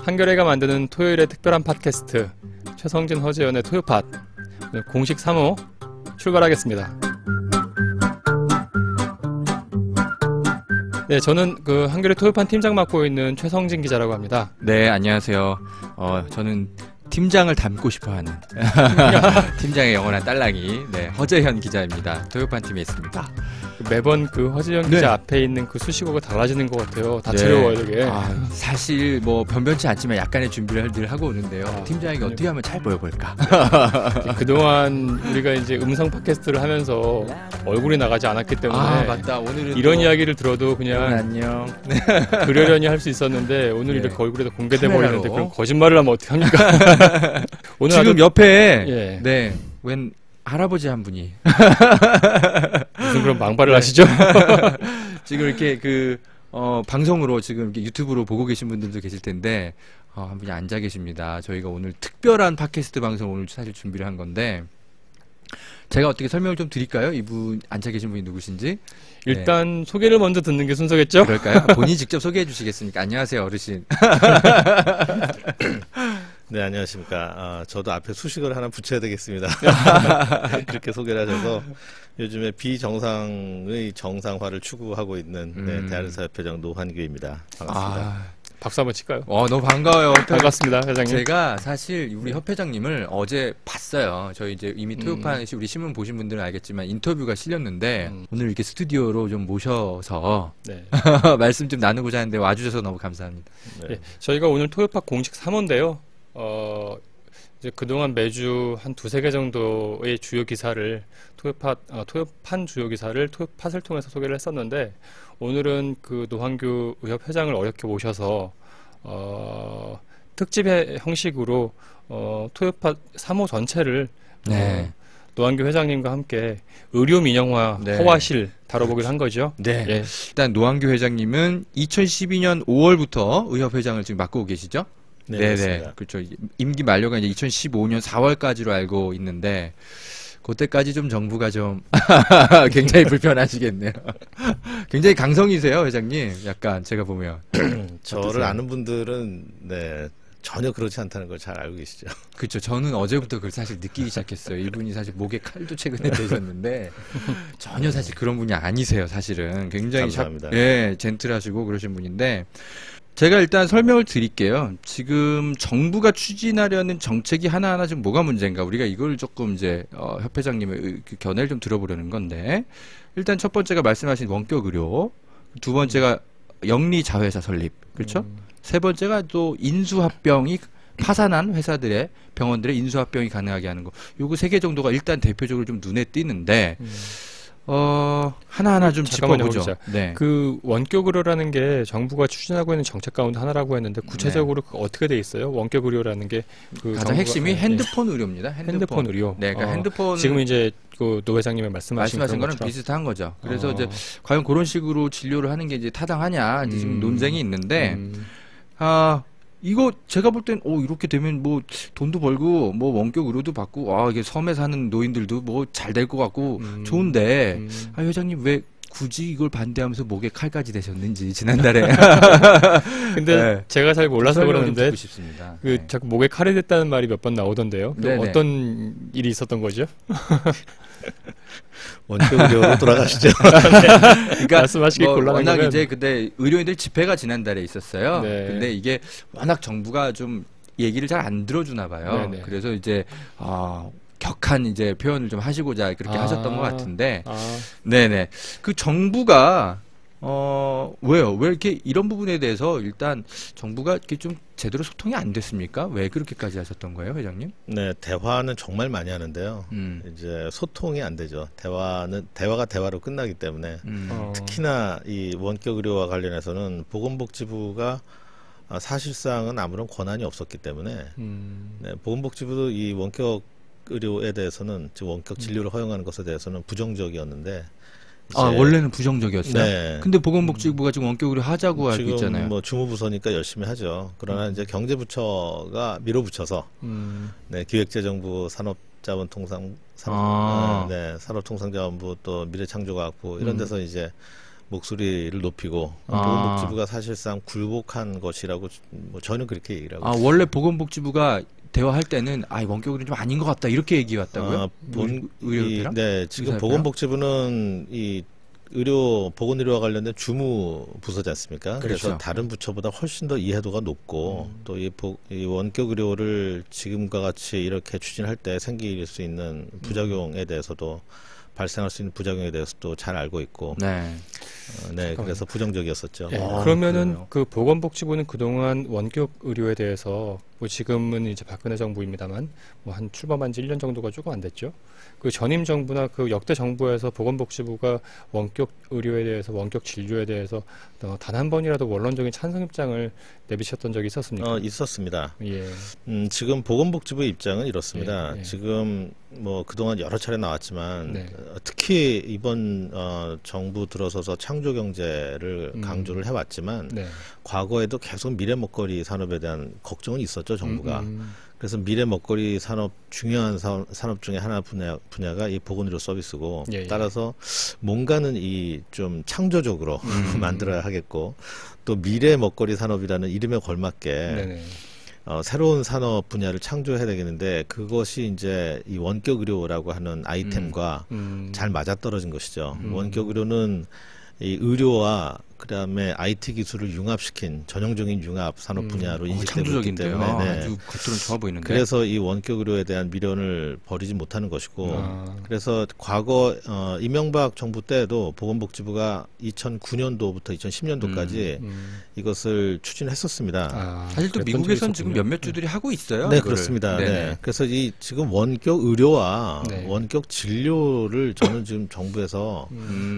한겨레가 만드는 토요일의 특별한 팟캐스트 최성진 허재연의 토요팟 공식 3호 출발하겠습니다. 네, 저는 그 한겨레 토요판 팀장 맡고 있는 최성진 기자라고 합니다. 네, 안녕하세요. 저는 팀장을 닮고 싶어하는 팀장의 영원한 딸랑이 허재현 기자입니다. 토요판 팀에 있습니다. 매번 그 허재현 기자 앞에 있는 그 수식어가 달라지는 것 같아요. 다채로워요, 되게. 사실 뭐 변변치 않지만 약간의 준비를 늘 하고 오는데요. 팀장에게 어떻게 하면 잘 보여볼까? 그동안 우리가 이제 음성 팟캐스트를 하면서 얼굴이 나가지 않았기 때문에 맞다. 오늘은 이런 이야기를 들어도 그냥 안녕. 그러려니 할 수 있었는데 오늘 이렇게 얼굴에도 공개돼 카메라로. 버리는데 그럼 거짓말을 하면 어떡합니까? 오늘 지금 옆에 웬 할아버지 한 분이 무슨 그런 망발을 하시죠? 지금 이렇게 방송으로 지금 이렇게 유튜브로 보고 계신 분들도 계실 텐데 한 분이 앉아 계십니다. 저희가 오늘 특별한 팟캐스트 방송 오늘 사실 준비를 한 건데 제가 어떻게 설명을 좀 드릴까요? 이분 앉아 계신 분이 누구신지 일단 소개를 먼저 듣는 게 순서겠죠? 그럴까요? 본인이 직접 소개해 주시겠습니까? 안녕하세요, 어르신. 네, 안녕하십니까. 저도 앞에 수식어를 하나 붙여야 되겠습니다. 그렇게 소개를 하셔서 요즘에 비정상의 정상화를 추구하고 있는 대한의사협회장 노환규입니다. 반갑습니다. 박수 한번 칠까요? 너무 반가워요. 반갑습니다, 회장님. 제가 사실 우리 협회장님을 어제 봤어요. 저희 이제 이미 토요판 우리 신문 보신 분들은 알겠지만 인터뷰가 실렸는데 오늘 이렇게 스튜디오로 좀 모셔서 말씀 좀 나누고자 하는데 와주셔서 너무 감사합니다. 네. 저희가 오늘 토요팟 공식 3호인데요. 이제 그동안 매주 한 두세 개 정도의 주요 기사를 토요판 주요 기사를 토요팟을 통해서 소개를 했었는데 오늘은 그 노환규 의협 회장을 어렵게 모셔서 특집의 형식으로 토요팟 3호 전체를 노환규 회장님과 함께 의료 민영화 허와실 다뤄보기로 한 거죠. 네. 일단 노환규 회장님은 2012년 5월부터 의협 회장을 지금 맡고 계시죠? 네, 그렇죠. 임기 만료가 이제 2015년 4월까지로 알고 있는데 그때까지 좀 정부가 좀 굉장히 불편하시겠네요. 굉장히 강성이세요, 회장님. 약간 제가 보면 저를 어떠세요? 아는 분들은 전혀 그렇지 않다는 걸 잘 알고 계시죠. 그렇죠. 저는 어제부터 그걸 사실 느끼기 시작했어요. 이분이 사실 목에 칼도 최근에 대셨는데 전혀 사실 그런 분이 아니세요. 사실은 굉장히 감사합니다. 젠틀하시고 그러신 분인데. 제가 일단 설명을 드릴게요. 지금 정부가 추진하려는 정책이 하나하나 지금 뭐가 문제인가 우리가 이걸 조금 이제 협회장님의 견해를 좀 들어보려는 건데 일단 첫 번째가 말씀하신 원격 의료, 두 번째가 영리 자회사 설립, 그렇죠? 세 번째가 또 인수합병이 파산한 회사들의 병원들의 인수합병이 가능하게 하는 거. 요거 세 개 정도가 일단 대표적으로 좀 눈에 띄는데. 하나하나 좀 짚어보죠. 그 원격 의료라는 게 정부가 추진하고 있는 정책 가운데 하나라고 했는데 구체적으로 어떻게 돼 있어요? 원격 의료라는 게 가장 핵심이 핸드폰 의료입니다. 핸드폰 의료. 그러니까 핸드폰 지금 이제 그 노 회장님이 말씀하신 거랑 것처럼. 비슷한 거죠. 그래서 이제 과연 그런 식으로 진료를 하는 게 이제 타당하냐 이제 지금 논쟁이 있는데 이거 제가 볼 땐 이렇게 되면 뭐 돈도 벌고 뭐 원격 의료도 받고 이게 섬에 사는 노인들도 뭐 잘 될 것 같고 좋은데 회장님 왜 굳이 이걸 반대하면서 목에 칼까지 대셨는지 지난달에 근데 제가 잘 몰라서 그러는데 싶습니다. 자꾸 목에 칼이 됐다는 말이 몇 번 나오던데요. 어떤 일이 있었던 거죠? 원격 의료로 돌아가시죠. 그러니까 말씀하시기 곤란한 워낙 거면 이제 근데 의료인들 집회가 지난달에 있었어요. 근데 이게 워낙 정부가 좀 얘기를 잘 안 들어주나 봐요. 그래서 이제 격한 이제 표현을 좀 하시고자 그렇게 하셨던 것 같은데, 그 정부가 왜요? 왜 이렇게 이런 부분에 대해서 일단 정부가 이렇게 좀 제대로 소통이 안 됐습니까? 왜 그렇게까지 하셨던 거예요, 회장님? 네, 대화는 정말 많이 하는데요. 이제 소통이 안 되죠. 대화가 대화로 끝나기 때문에 특히나 이 원격 의료와 관련해서는 보건복지부가 사실상은 아무런 권한이 없었기 때문에 보건복지부도 이 원격 의료에 대해서는 즉 원격 진료를 허용하는 것에 대해서는 부정적이었는데 원래는 부정적이었어요. 근데 보건복지부가 지금 원격 의료 하자고 알고 있잖아요. 지금 뭐 주무부서니까 열심히 하죠. 그러나 이제 경제부처가 밀어붙여서 기획재정부 산업통상자원부 또 미래창조과학부 이런 데서 이제 목소리를 높이고 보건복지부가 사실상 굴복한 것이라고 뭐 저는 그렇게 얘기를 하고 있습니다. 원래 보건복지부가 대화할 때는 원격으로 좀 아닌 것 같다 이렇게 얘기해 왔다고요? 의료계랑? 네, 지금 의사협회랑? 보건복지부는 이 보건의료와 관련된 주무 부서지 않습니까? 그렇죠. 그래서 다른 부처보다 훨씬 더 이해도가 높고 또 이 원격 의료를 지금과 같이 이렇게 추진할 때 생길 수 있는 부작용에 대해서도 발생할 수 있는 부작용에 대해서도 잘 알고 있고, 네. 네, 그래서 부정적이었었죠. 예, 아, 그러면은 그래요? 그 보건복지부는 그동안 원격 의료에 대해서 뭐 지금은 이제 박근혜 정부입니다만 뭐 한 출범한 지 1년 정도가 조금 안 됐죠. 그 전임 정부나 그 역대 정부에서 보건복지부가 원격 의료에 대해서 원격 진료에 대해서 단 한 번이라도 원론적인 찬성 입장을 내비쳤던 적이 있었습니까? 있었습니다. 예. 지금 보건복지부의 입장은 이렇습니다. 예, 예. 지금 뭐 그동안 여러 차례 나왔지만 네. 특히 이번 정부 들어서서 창조 경제를 강조를 해왔지만 네. 과거에도 계속 미래 먹거리 산업에 대한 걱정은 있었죠, 정부가. 그래서 미래 먹거리 산업 중요한 산업 중에 하나 분야가 이 보건의료 서비스고 예, 예. 따라서 뭔가는 이 좀 창조적으로 만들어야 하겠고 또 미래 먹거리 산업이라는 이름에 걸맞게 네네. 새로운 산업 분야를 창조해야 되겠는데 그것이 이제 이 원격 의료라고 하는 아이템과 잘 맞아떨어진 것이죠. 원격 의료는 이 의료와 그다음에 IT 기술을 융합시킨 전형적인 융합 산업 분야로 인식되고 있기 창조적인데요. 때문에 네. 아주 겉으로는 좋아 보이는데. 그래서 이 원격 의료에 대한 미련을 버리지 못하는 것이고 그래서 과거 이명박 정부 때에도 보건복지부가 2009년도부터 2010년도까지 이것을 추진했었습니다. 사실 또 그랬던 미국에선 적이 지금 있었군요. 몇몇 주들이 하고 있어요. 네, 이거를. 그렇습니다. 네네. 네. 그래서 이 지금 원격 의료와 네. 원격 진료를 저는 지금 정부에서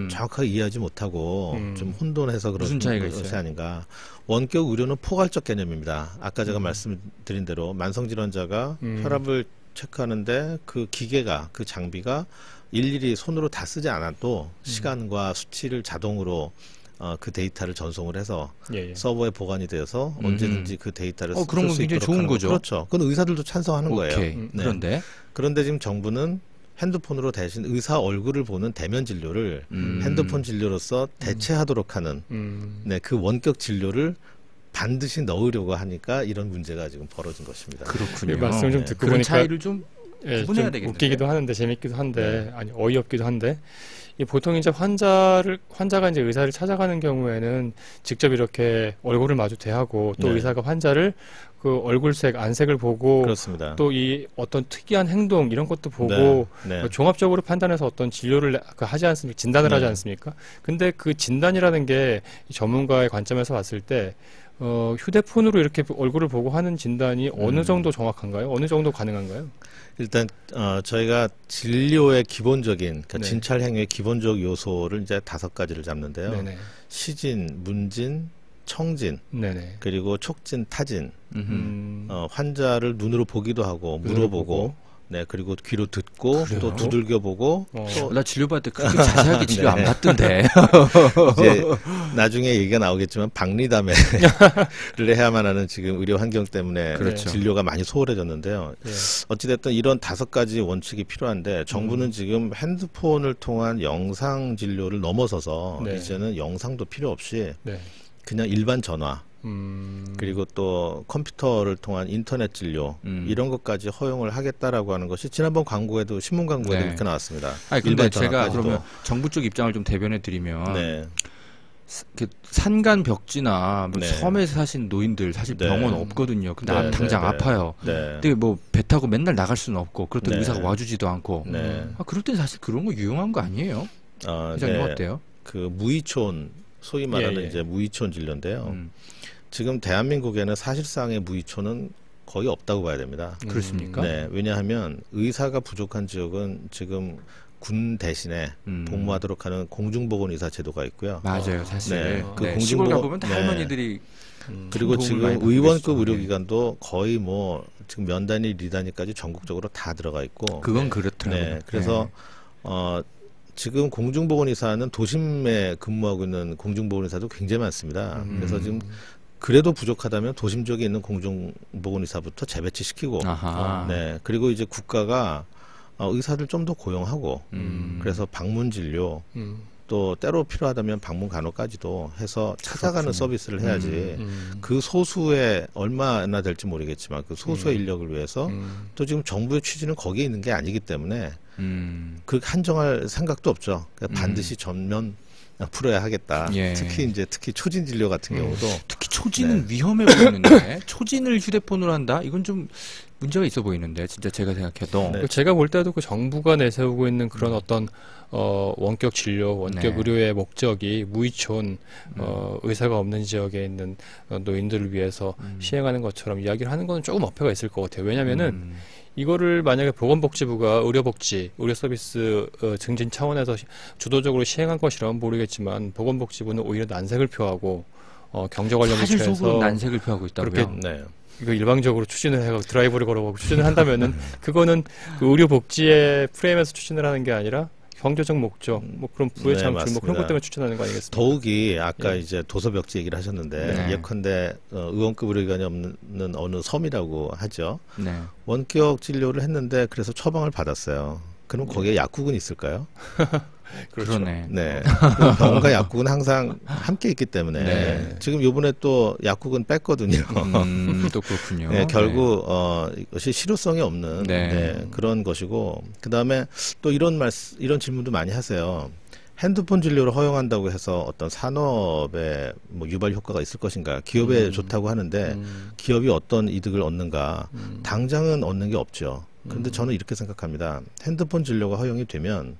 정확하게 이해하지 못하고 좀 혼돈해서 그런 무슨 차이가 것이 있어요? 아닌가. 원격 의료는 포괄적 개념입니다. 아까 제가 말씀드린 대로 만성질환자가 혈압을 체크하는데 그 기계가 그 장비가 일일이 손으로 다 쓰지 않아도 시간과 수치를 자동으로 그 데이터를 전송을 해서 예, 예. 서버에 보관이 되어서 언제든지 그 데이터를 그런 건 쓸 수 굉장히 있도록 좋은 하는 거죠. 그렇죠. 그건 의사들도 찬성하는 거예요. 오케이. 네. 그런데 그런데 지금 정부는 핸드폰으로 대신 의사 얼굴을 보는 대면 진료를 핸드폰 진료로서 대체하도록 하는 네, 그 원격 진료를 반드시 넣으려고 하니까 이런 문제가 지금 벌어진 것입니다. 그렇군요. 이 말씀 좀 네. 듣고 그런 보니까 차이를 좀 예, 구분해야 좀 되겠는데요? 웃기기도 하는데 재밌기도 한데 아니 어이없기도 한데 이 보통 이제 환자가 이제 의사를 찾아가는 경우에는 직접 이렇게 얼굴을 마주 대하고 또 네. 의사가 환자를 그 얼굴색 안색을 보고 그렇습니다. 또 이 어떤 특이한 행동 이런 것도 보고 네. 네. 종합적으로 판단해서 어떤 진료를 하지 않습니까? 진단을 네. 하지 않습니까? 근데 그 진단이라는 게 전문가의 관점에서 봤을 때 휴대폰으로 이렇게 얼굴을 보고 하는 진단이 어느 정도 정확한가요? 어느 정도 가능한가요? 일단 저희가 진료의 기본적인 그러니까 네. 진찰 행위의 기본적 요소를 이제 5가지를 잡는데요. 네네. 시진, 문진, 청진, 네네. 그리고 촉진, 타진. 음, 환자를 눈으로 보기도 하고 물어보고 네, 그리고 귀로 듣고 그래요? 또 두들겨보고 또 나 진료받을 때 그렇게 자세하게 치료 안 네. 받던데. 이제 나중에 얘기가 나오겠지만 박리담회를 해야만 하는 지금 의료 환경 때문에 그렇죠. 진료가 많이 소홀해졌는데요. 예. 어찌됐든 이런 5가지 원칙이 필요한데 정부는 지금 핸드폰을 통한 영상 진료를 넘어서서 네. 이제는 영상도 필요 없이 네. 그냥 일반 전화 그리고 또 컴퓨터를 통한 인터넷 진료 이런 것까지 허용을 하겠다라고 하는 것이 지난번 광고에도 신문 광고에도 네. 그렇게 나왔습니다. 아니 근데 일반 제가 전화까지도. 그러면 정부 쪽 입장을 좀 대변해 드리면 네. 그 산간 벽지나 뭐 네. 섬에서 사신 노인들 사실 네. 병원 없거든요. 근데 네, 당장 네, 네. 아파요. 네. 근데 뭐 배 타고 맨날 나갈 수는 없고 그렇다고 네. 의사가 와주지도 않고. 네. 그럴 땐 사실 그런 거 유용한 거 아니에요? 회장님 어때요? 그 무이촌 소위 말하는 예, 예. 이제 무이촌 진료인데요. 음. 지금 대한민국에는 사실상의 무이촌은 거의 없다고 봐야 됩니다. 그렇습니까? 네, 왜냐하면 의사가 부족한 지역은 지금 군 대신에 복무하도록 하는 공중보건의사 제도가 있고요. 맞아요, 사실. 네, 그 네, 시골 공중보건- 가보면 다 네. 할머니들이 그리고 도움을 지금 많이 받고 의원급 계시죠. 의료기관도 거의 뭐 지금 면 단위, 리 단위까지 전국적으로 다 들어가 있고. 그건 그렇더라고요. 네, 그래서 지금 공중보건의사는 도심에 근무하고 있는 공중보건의사도 굉장히 많습니다. 그래서 지금 그래도 부족하다면 도심 지역에 있는 공중보건의사부터 재배치시키고, 아하. 네, 그리고 이제 국가가 의사들 좀 더 고용하고, 그래서 방문 진료, 또 때로 필요하다면 방문 간호까지도 해서 찾아가는 그렇군요. 서비스를 해야지 그 소수의 얼마나 될지 모르겠지만 그 소수의 인력을 위해서 또 지금 정부의 취지는 거기에 있는 게 아니기 때문에 그렇게 한정할 생각도 없죠. 그러니까 반드시 전면 풀어야 하겠다. 예. 특히 초진 진료 같은 경우도 특히 초진은 위험해 보이는데 초진을 휴대폰으로 한다? 이건 좀 문제가 있어 보이는데 진짜 제가 생각해도 네. 제가 볼 때도 그 정부가 내세우고 있는 그런 어떤 원격 진료, 원격 네. 의료의 목적이 무의촌 의사가 없는 지역에 있는 노인들을 위해서 시행하는 것처럼 이야기를 하는 건 조금 어폐가 있을 것 같아요. 왜냐하면은 이거를 만약에 보건복지부가 의료복지, 의료 서비스 증진 차원에서 주도적으로 시행한 것이라면 모르겠지만 보건복지부는 오히려 난색을 표하고 경제 관련 사실 속으로 부처에서 난색을 표하고 있다고요. 그렇게 네. 이거 일방적으로 추진을 해서 드라이브를 걸어가고 추진을 한다면은 그거는 그 의료복지의 프레임에서 추진을 하는 게 아니라 경제적 목적, 뭐 그런 부의 네, 창출, 뭐 그런 맞습니다. 것 때문에 추진하는 거 아니겠습니까? 더욱이 아까 예. 이제 도서벽지 얘기를 하셨는데 네. 예컨대 의원급 의료기관이 없는 어느 섬이라고 하죠. 네. 원격 진료를 했는데 그래서 처방을 받았어요. 그럼 거기에 약국은 있을까요? 그렇죠. 그러네. 네. 병원과 약국은 항상 함께 있기 때문에 네. 지금 요번에 또 약국은 뺐거든요. 또 그렇군요. 네, 결국 이것이 실효성이 없는 네. 네, 그런 것이고 그다음에 또 이런 질문도 많이 하세요. 핸드폰 진료를 허용한다고 해서 어떤 산업에 뭐 유발 효과가 있을 것인가? 기업에 좋다고 하는데 기업이 어떤 이득을 얻는가? 당장은 얻는 게 없죠. 그런데 저는 이렇게 생각합니다. 핸드폰 진료가 허용이 되면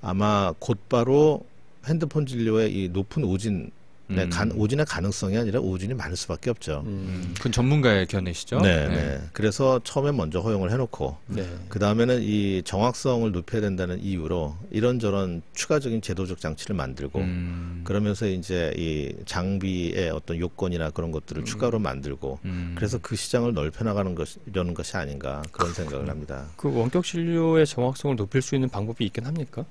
아마 곧바로 핸드폰 진료의 이 높은 오진의 가능성이 아니라 오진이 많을 수밖에 없죠. 그건 전문가의 견해시죠? 네, 네. 그래서 처음에 먼저 허용을 해놓고 네. 그 다음에는 이 정확성을 높여야 된다는 이유로 이런저런 추가적인 제도적 장치를 만들고 그러면서 이제 이 장비의 어떤 요건이나 그런 것들을 추가로 만들고 그래서 그 시장을 넓혀나가는 이러는 것이 아닌가 그런 생각을 합니다. 그 원격 진료의 정확성을 높일 수 있는 방법이 있긴 합니까?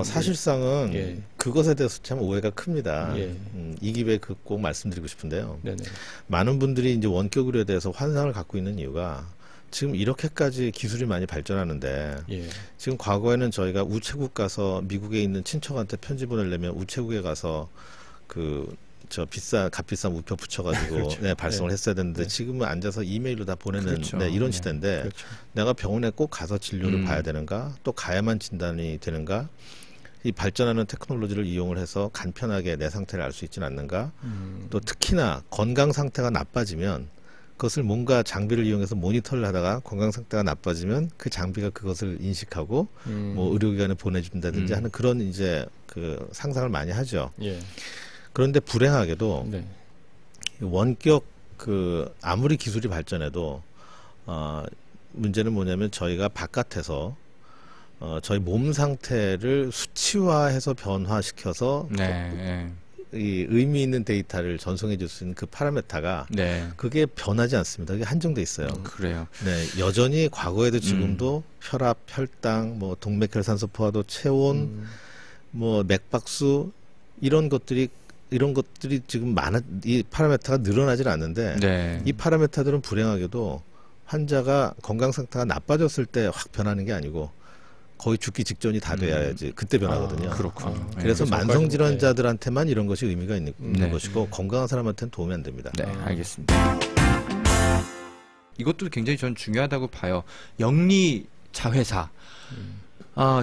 사실상은 예. 그것에 대해서 참 오해가 큽니다. 예. 이 기회에 꼭 말씀드리고 싶은데요. 네네. 많은 분들이 이제 원격 의료에 대해서 환상을 갖고 있는 이유가 지금 이렇게까지 기술이 많이 발전하는데 예. 지금 과거에는 저희가 우체국 가서 미국에 있는 친척한테 편지 보내려면 우체국에 가서 값비싼 우표 붙여가지고 그렇죠. 네, 발송을 네. 했어야 되는데 네. 지금은 앉아서 이메일로 다 보내는 그렇죠. 네, 이런 네. 시대인데 그렇죠. 내가 병원에 꼭 가서 진료를 봐야 되는가 또 가야만 진단이 되는가 이 발전하는 테크놀로지를 이용을 해서 간편하게 내 상태를 알 수 있지는 않는가 또 특히나 건강 상태가 나빠지면 그것을 뭔가 장비를 이용해서 모니터를 하다가 건강 상태가 나빠지면 그 장비가 그것을 인식하고 뭐 의료기관에 보내준다든지 하는 그런 이제 그 상상을 많이 하죠. 예. 그런데 불행하게도 네. 원격 아무리 기술이 발전해도 문제는 뭐냐면 저희가 바깥에서 저희 몸 상태를 수치화해서 변화시켜서 네. 이 의미 있는 데이터를 전송해 줄 수 있는 그 파라메타가 네. 그게 변하지 않습니다. 그게 한정돼 있어요. 그래요. 네, 여전히 과거에도 지금도 혈압, 혈당, 뭐 동맥혈산소 포화도, 체온, 뭐 맥박수 이런 것들이 지금 이 파라메타가 늘어나질 않는데 네. 이 파라메타들은 불행하게도 환자가 건강 상태가 나빠졌을 때 확 변하는 게 아니고 거의 죽기 직전이 다 돼야지 그때 변하거든요. 그렇군요. 네. 그래서 그 만성 전까지는- 질환자들한테만 이런 것이 의미가 있는 네. 것이고 건강한 사람한테는 도움이 안 됩니다. 네, 알겠습니다. 이것도 굉장히 전 중요하다고 봐요. 영리 자회사.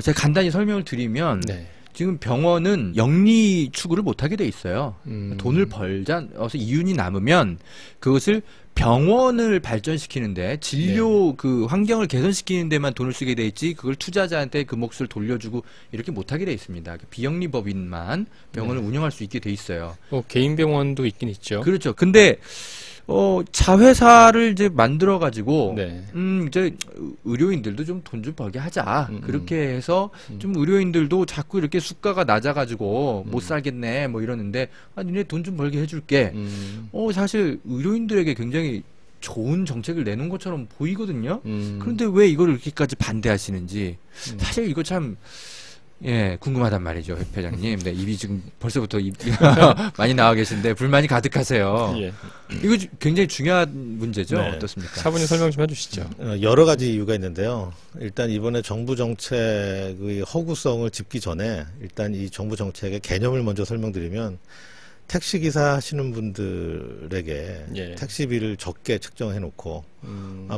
제가 간단히 설명을 드리면 네. 지금 병원은 영리 추구를 못하게 돼 있어요. 음. 돈을 벌자 어서 이윤이 남으면 그것을 병원을 발전시키는데 진료 그 환경을 개선시키는 데만 돈을 쓰게 돼 있지 그걸 투자자한테 그 몫을 돌려주고 이렇게 못하게 돼 있습니다. 비영리 법인만 병원을 운영할 수 있게 돼 있어요. 개인 병원도 있긴 있죠. 그렇죠. 근데 자회사를 이제 만들어 가지고 네. 이제 의료인들도 좀 돈 좀 벌게 하자. 그렇게 해서 좀 의료인들도 자꾸 이렇게 수가가 낮아 가지고 못 살겠네 뭐 이러는데 니네 돈 좀 벌게 해줄게. 사실 의료인들에게 굉장히 좋은 정책을 내놓은 것처럼 보이거든요. 그런데 왜 이걸 이렇게까지 반대하시는지 사실 이거 참 예, 궁금하단 말이죠, 회장님. 네, 입이 지금 벌써부터 많이 나와 계신데 불만이 가득하세요. 예. 이거 굉장히 중요한 문제죠. 네. 어떻습니까? 차분히 설명 좀 해주시죠. 여러 가지 이유가 있는데요. 일단 이번에 정부 정책의 허구성을 짚기 전에 일단 이 정부 정책의 개념을 먼저 설명드리면 택시기사 하시는 분들에게 예. 택시비를 적게 책정해놓고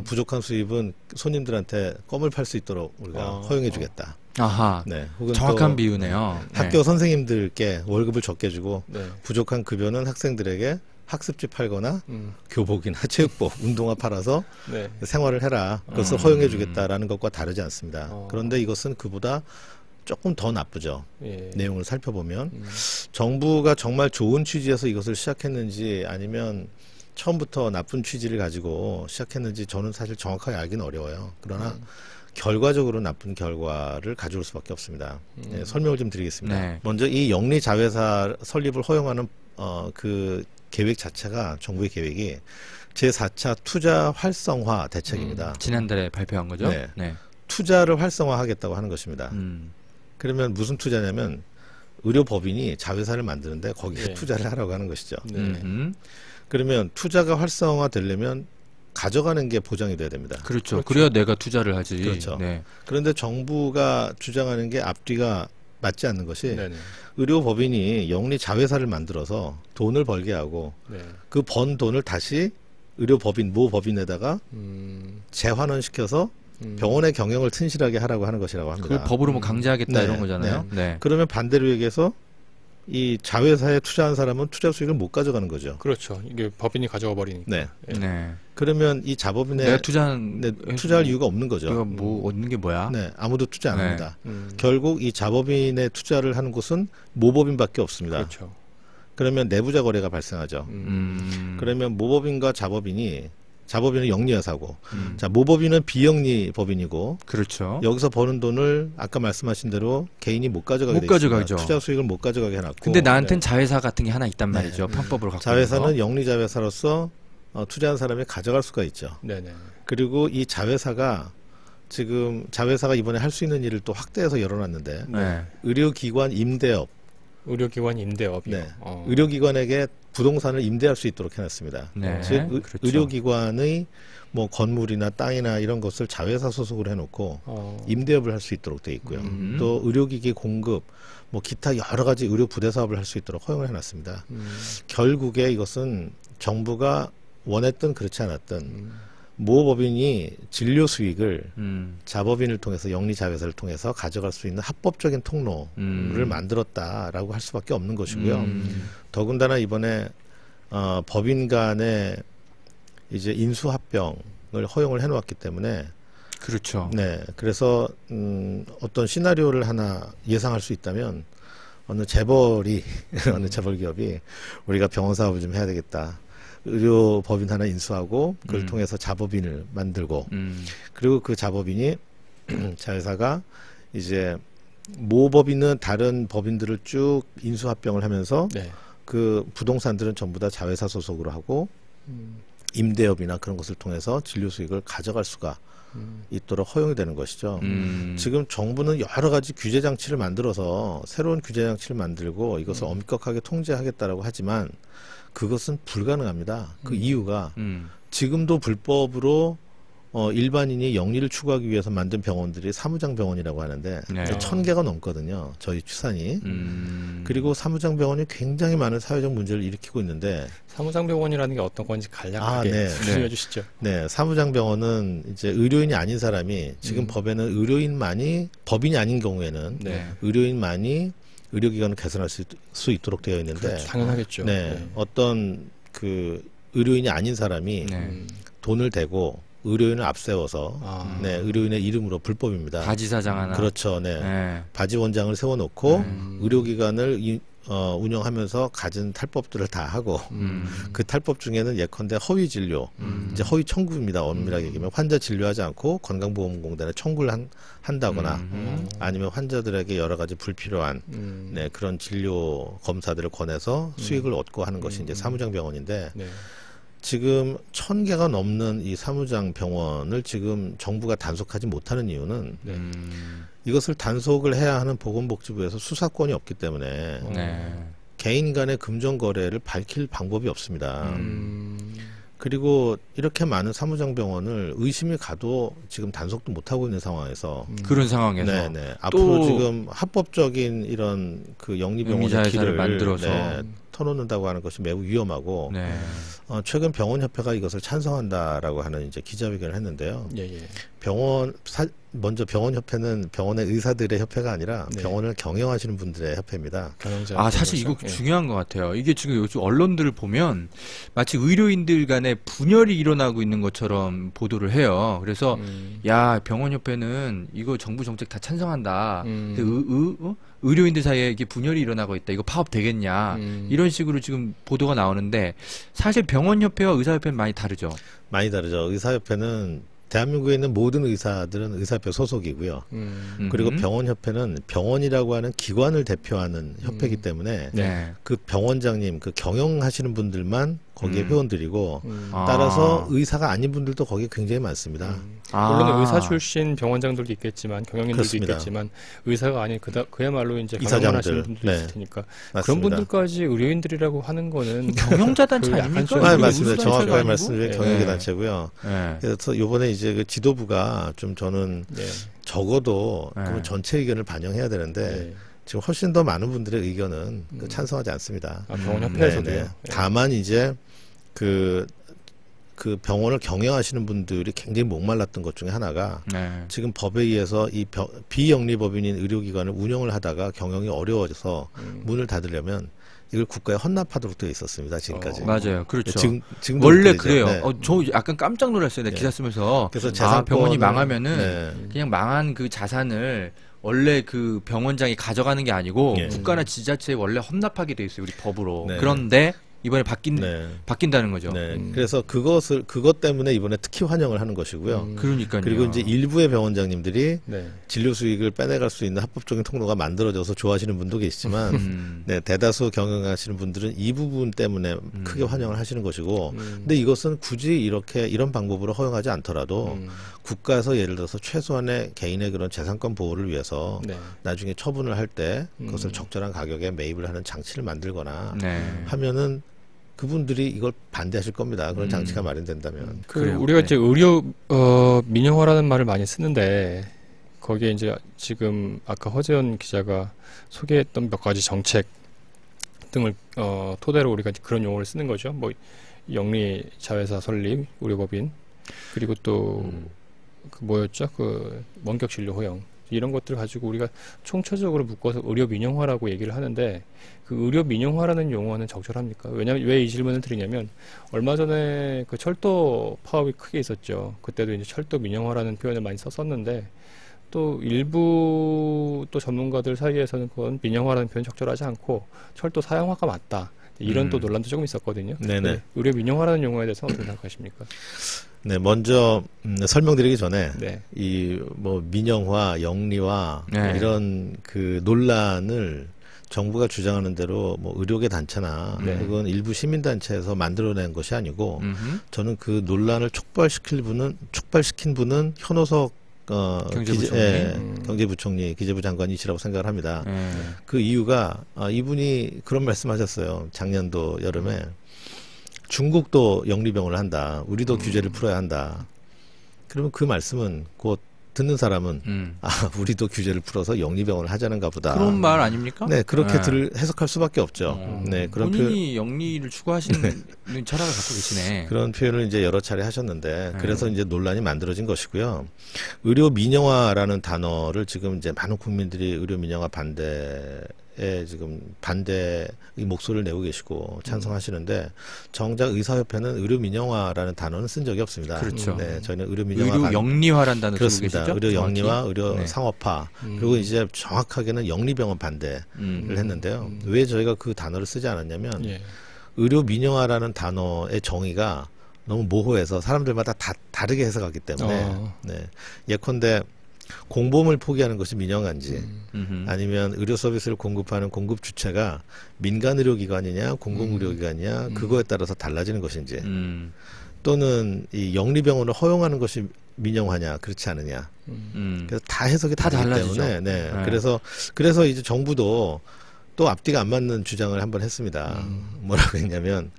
부족한 수입은 손님들한테 껌을 팔 수 있도록 우리가 허용해주겠다. 아하, 네, 혹은 정확한 또 비유네요. 학교 선생님들께 월급을 적게 주고 네. 부족한 급여는 학생들에게 학습지 팔거나 교복이나 체육복, 운동화 팔아서 네. 생활을 해라. 그것을 허용해주겠다라는 것과 다르지 않습니다. 그런데 이것은 그보다 조금 더 나쁘죠. 예. 내용을 살펴보면 정부가 정말 좋은 취지에서 이것을 시작했는지 아니면 처음부터 나쁜 취지를 가지고 시작했는지 저는 사실 정확하게 알기는 어려워요. 그러나 결과적으로 나쁜 결과를 가져올 수밖에 없습니다. 네, 설명을 좀 드리겠습니다. 네. 먼저 이 영리 자회사 설립을 허용하는 그 계획 자체가 정부의 계획이 제4차 투자 활성화 대책입니다. 지난달에 발표한 거죠? 네. 네. 투자를 활성화하겠다고 하는 것입니다. 그러면 무슨 투자냐면 의료법인이 자회사를 만드는데 거기에 네. 투자를 하라고 하는 것이죠. 네. 그러면 투자가 활성화 되려면 가져가는 게 보장이 돼야 됩니다. 그렇죠. 그래야 내가 투자를 하지. 그렇죠. 네. 그런데 정부가 주장하는 게 앞뒤가 맞지 않는 것이 네네. 의료법인이 영리 자회사를 만들어서 돈을 벌게 하고 네. 그 번 돈을 다시 의료법인, 모 법인에다가 재환원시켜서 병원의 경영을 튼실하게 하라고 하는 것이라고 합니다. 그걸 법으로 뭐 강제하겠다 네, 이런 거잖아요. 네. 그러면 반대로 얘기해서 이 자회사에 투자한 사람은 투자 수익을 못 가져가는 거죠. 그렇죠. 이게 법인이 가져가 버리니까. 네. 예. 네. 그러면 이 자법인에 내가 투자한 투자할 이유가 없는 거죠. 내가 뭐 얻는 게 뭐야? 네, 아무도 투자 안 네. 합니다. 결국 이 자법인에 투자를 하는 곳은 모법인밖에 없습니다. 그렇죠. 그러면 내부자 거래가 발생하죠. 그러면 모법인과 자법인은 영리회사고, 자 모법인은 비영리 법인이고, 그렇죠. 여기서 버는 돈을 아까 말씀하신 대로 개인이 못 가져가게 못 돼 있습니다. 가져가죠. 투자 수익을 못 가져가게 해놨고. 근데 나한텐 자회사 같은 게 하나 있단 말이죠. 편법으로 갖고 자회사는 있는 거. 영리 자회사로서 투자한 사람이 가져갈 수가 있죠. 네네. 그리고 이 자회사가 지금 자회사가 이번에 할 수 있는 일을 또 확대해서 열어놨는데 네. 의료기관 임대업, 의료기관 임대업이요. 네. 의료기관에게 부동산을 임대할 수 있도록 해놨습니다. 네. 즉 그렇죠. 의료기관의 뭐 건물이나 땅이나 이런 것을 자회사 소속으로 해놓고 임대업을 할 수 있도록 돼 있고요. 또 의료기기 공급, 뭐 기타 여러 가지 의료 부대 사업을 할 수 있도록 허용을 해놨습니다. 결국에 이것은 정부가 원했든 그렇지 않았든 모 법인이 진료 수익을 자법인을 통해서 영리 자회사를 통해서 가져갈 수 있는 합법적인 통로를 만들었다라고 할 수밖에 없는 것이고요. 더군다나 이번에 법인 간의 이제 인수합병을 허용을 해놓았기 때문에 그렇죠. 네, 그래서 어떤 시나리오를 하나 예상할 수 있다면 어느 재벌이 어느 재벌 기업이 우리가 병원 사업을 좀 해야 되겠다. 의료 법인 하나 인수하고 그걸 통해서 자법인을 만들고 그리고 그 자법인이 자회사가 이제 모 법인은 다른 법인들을 쭉 인수합병을 하면서 네. 그 부동산들은 전부 다 자회사 소속으로 하고 임대업이나 그런 것을 통해서 진료 수익을 가져갈 수가 있도록 허용이 되는 것이죠. 지금 정부는 여러 가지 규제 장치를 만들어서 새로운 규제 장치를 만들고 이것을 엄격하게 통제하겠다라고 하지만 그것은 불가능합니다. 그 이유가 지금도 불법으로 일반인이 영리를 추구하기 위해서 만든 병원들이 사무장 병원이라고 하는데 네. 1000개가 넘거든요. 저희 추산이. 그리고 사무장 병원이 굉장히 많은 사회적 문제를 일으키고 있는데 사무장병원이라는 게 어떤 건지 간략하게 네. 설명해 주시죠. 네, 사무장 병원은 이제 의료인이 아닌 사람이 지금 법에는 의료인만이 법인이 아닌 경우에는 네. 의료인만이 의료기관을 개설할 수 있도록 되어 있는데 그렇죠. 당연하겠죠. 네, 어떤 그 의료인이 아닌 사람이 네. 돈을 대고 의료인을 앞세워서 네, 의료인의 이름으로 불법입니다. 바지 사장 하나. 그렇죠. 네. 네. 바지 원장을 세워놓고 의료기관을 운영하면서 가진 탈법들을 다 하고 그 탈법 중에는 예컨대 허위 진료, 이제 허위 청구입니다. 엄밀하게 얘기하면 환자 진료하지 않고 건강보험공단에 청구를 한다거나 아니면 환자들에게 여러 가지 불필요한 네, 그런 진료 검사들을 권해서 수익을 얻고 하는 것이 이제 사무장병원인데 네. 지금 1000개가 넘는 이 사무장 병원을 지금 정부가 단속하지 못하는 이유는 네. 이것을 단속을 해야 하는 보건복지부에서 수사권이 없기 때문에 네. 개인 간의 금전 거래를 밝힐 방법이 없습니다. 그리고 이렇게 많은 사무장 병원을 의심이 가도 지금 단속도 못 하고 있는 상황에서 그런 상황에서 네네. 앞으로 지금 합법적인 이런 그 영리병원의 의사회사를 길을 만들어서 터놓는다고 하는 것이 매우 위험하고 네. 최근 병원협회가 이것을 찬성한다라고 하는 이제 기자회견을 했는데요. 예, 예. 먼저 병원협회는 병원의 의사들의 협회가 아니라 네. 병원을 경영하시는 분들의 협회입니다. 경영자 사실 이거 예. 중요한 것 같아요. 이게 지금 요즘 언론들을 보면 마치 의료인들 간에 분열이 일어나고 있는 것처럼 보도를 해요. 그래서 야, 병원협회는 이거 정부 정책 다 찬성한다. 근데 의료인들 사이에 이게 분열이 일어나고 있다. 이거 파업되겠냐. 이런 식으로 지금 보도가 나오는데 사실 병원협회와 의사협회는 많이 다르죠. 많이 다르죠. 의사협회는 대한민국에 있는 모든 의사들은 의사협회 소속이고요. 그리고 병원협회는 병원이라고 하는 기관을 대표하는 협회이기 때문에 네. 그 병원장님, 그 경영하시는 분들만 거기에 회원들이고 아. 따라서 의사가 아닌 분들도 거기에 굉장히 많습니다. 물론 의사 출신 병원장들도 있겠지만 경영인들도 그렇습니다. 있겠지만 의사가 아닌 그야말로 이제 이사장들. 경영을 하시는 분들도 네. 있을 테니까 맞습니다. 그런 분들까지 의료인들이라고 하는 거는 경영자 단체 그 아닙니까? 약간 이게 아, 무슨 맞습니다. 단체가 정확하게 아니고? 말씀드린 네. 경영계 단체고요. 네. 그래서 요번에 이제 그 지도부가 좀 저는 네. 적어도 네. 그런 전체 의견을 반영해야 되는데 네. 지금 훨씬 더 많은 분들의 의견은 찬성하지 않습니다. 병원협회에서도요. 네네. 다만 이제 그 병원을 경영하시는 분들이 굉장히 목말랐던 것 중에 하나가 네. 지금 법에 의해서 이 비영리법인인 의료기관을 운영을 하다가 경영이 어려워져서 문을 닫으려면 이걸 국가에 헌납하도록 되어 있었습니다. 지금까지. 맞아요. 그렇죠. 지금도 원래 그러죠. 그래요. 네. 저 약간 깜짝 놀랐어요. 내가 네. 기사 쓰면서. 그래서 병원이 재산권을- 망하면은 네. 그냥 망한 그 자산을 원래 그 병원장이 가져가는 게 아니고 예. 국가나 지자체에 원래 헌납하게 돼 있어요. 우리 법으로. 네. 그런데 이번에 네. 바뀐다는 거죠. 네. 그래서 그것 때문에 이번에 특히 환영을 하는 것이고요. 그러니까요. 그리고 이제 일부의 병원장님들이 네. 진료 수익을 빼내갈 수 있는 합법적인 통로가 만들어져서 좋아하시는 분도 계시지만 네, 대다수 경영하시는 분들은 이 부분 때문에 크게 환영을 하시는 것이고 근데 이것은 굳이 이런 방법으로 허용하지 않더라도 국가에서 예를 들어서 최소한의 개인의 그런 재산권 보호를 위해서 네. 나중에 처분을 할 때 그것을 적절한 가격에 매입을 하는 장치를 만들거나 네. 하면은 그분들이 이걸 반대하실 겁니다. 그런 장치가 마련된다면. 그래요. 우리가 네. 이제 의료 민영화라는 말을 많이 쓰는데 거기에 이제 지금 아까 허재현 기자가 소개했던 몇 가지 정책 등을 토대로 우리가 이제 그런 용어를 쓰는 거죠. 뭐 영리 자회사 설립, 의료법인 그리고 또 그 뭐였죠? 그 원격 진료 허용 이런 것들 가지고 우리가 총체적으로 묶어서 의료 민영화라고 얘기를 하는데 그 의료 민영화라는 용어는 적절합니까? 왜냐면 왜 이 질문을 드리냐면 얼마 전에 그 철도 파업이 크게 있었죠. 그때도 이제 철도 민영화라는 표현을 많이 썼었는데 또 일부 또 전문가들 사이에서는 그건 민영화라는 표현 적절하지 않고 철도 사양화가 맞다. 이런 또 논란도 조금 있었거든요. 네네. 네, 의료 민영화라는 용어에 대해서 어떻게 생각하십니까? 네, 먼저 설명드리기 전에 네. 이 뭐 민영화, 영리화 네. 이런 그 논란을 정부가 주장하는 대로 뭐 의료계 단체나 네. 혹은 일부 시민단체에서 만들어낸 것이 아니고 음흠. 저는 그 논란을 촉발시킨 분은 현호석 경제부총리. 경제부총리, 기재부 장관이시라고 생각을 합니다. 네. 그 이유가 이분이 그런 말씀하셨어요. 작년도 여름에 중국도 영리병원을 한다. 우리도 규제를 풀어야 한다. 그러면 그 말씀은 곧 듣는 사람은 우리도 규제를 풀어서 영리병원을 하자는가 보다. 그런 말 아닙니까? 네, 그렇게 네. 해석할 수밖에 없죠. 네, 그런 본인이 영리를 추구하시는 철학을 갖고 계시네. 그런 표현을 이제 여러 차례 하셨는데 그래서 이제 논란이 만들어진 것이고요. 의료 민영화라는 단어를 지금 이제 많은 국민들이 의료 민영화 반대에 지금 반대의 목소리를 내고 계시고 찬성하시는데 정작 의사협회는 의료 민영화라는 단어는 쓴 적이 없습니다. 그렇죠. 네, 저희는 의료 민영화 의료 영리화란 단어 쓰고 그렇습니다. 계시죠? 의료 영리화, 정확히? 의료 네. 상업화 그리고 이제 정확하게는 영리병원 반대를 했는데요. 왜 저희가 그 단어를 쓰지 않았냐면 예. 의료 민영화라는 단어의 정의가 너무 모호해서 사람들마다 다 다르게 해석하기 때문에 네. 예컨대 공보험을 포기하는 것이 민영화인지 아니면 의료 서비스를 공급하는 공급 주체가 민간 의료기관이냐 공공 의료기관이냐 그거에 따라서 달라지는 것인지 또는 이 영리병원을 허용하는 것이 민영화냐 그렇지 않느냐 그래서 다 해석이 다 다르기 달라지죠. 때문에 네. 그래서 이제 정부도 또 앞뒤가 안 맞는 주장을 한번 했습니다. 뭐라고 했냐면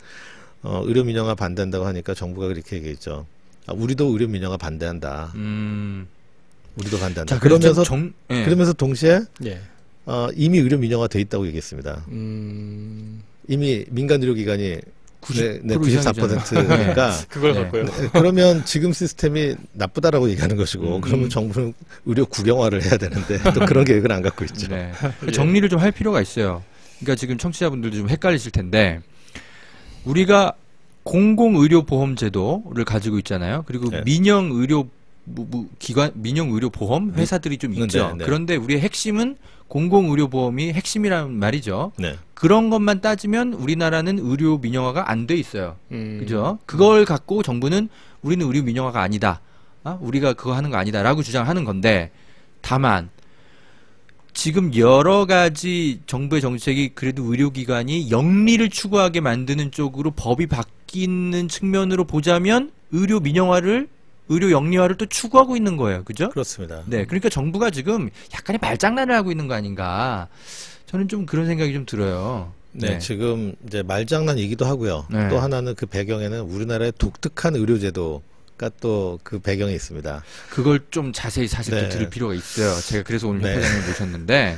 의료 민영화 반대한다고 하니까 정부가 그렇게 얘기했죠. 우리도 의료 민영화 반대한다. 우리도 반대한다. 자, 그러면서 예. 그러면서 동시에 예. 이미 의료 민영화 돼 있다고 얘기했습니다. 이미 민간 의료기관이 94%니까 그걸 네. 갖고요. 그러면 지금 시스템이 나쁘다라고 얘기하는 것이고 그러면 정부는 의료 국영화를 해야 되는데 또 그런 계획을 안 갖고 있죠. 네. 정리를 좀 할 필요가 있어요. 그러니까 지금 청취자분들도 좀 헷갈리실 텐데 우리가 공공의료보험제도를 가지고 있잖아요. 그리고 네. 민영의료보험 회사들이 좀 있죠. 네, 네. 그런데 우리의 핵심은 공공의료보험이 핵심이라는 말이죠. 네. 그런 것만 따지면 우리나라는 의료 민영화가 안 돼 있어요. 그죠? 그걸 갖고 정부는 우리는 의료 민영화가 아니다. 우리가 그거 하는 거 아니다라고 주장하는 건데 다만 지금 여러 가지 정부의 정책이 그래도 의료기관이 영리를 추구하게 만드는 쪽으로 법이 바뀌는 측면으로 보자면 의료 민영화를 의료 영리화를 또 추구하고 있는 거예요. 그죠? 그렇습니다. 네. 그러니까 정부가 지금 약간의 말장난을 하고 있는 거 아닌가. 저는 좀 그런 생각이 좀 들어요. 네, 지금 이제 말장난이기도 하고요. 네. 또 하나는 그 배경에는 우리나라의 독특한 의료제도가 또 그 배경에 있습니다. 그걸 좀 자세히 사실 좀 네. 들을 필요가 있어요. 제가 그래서 오늘 네. 협회장님 모셨는데.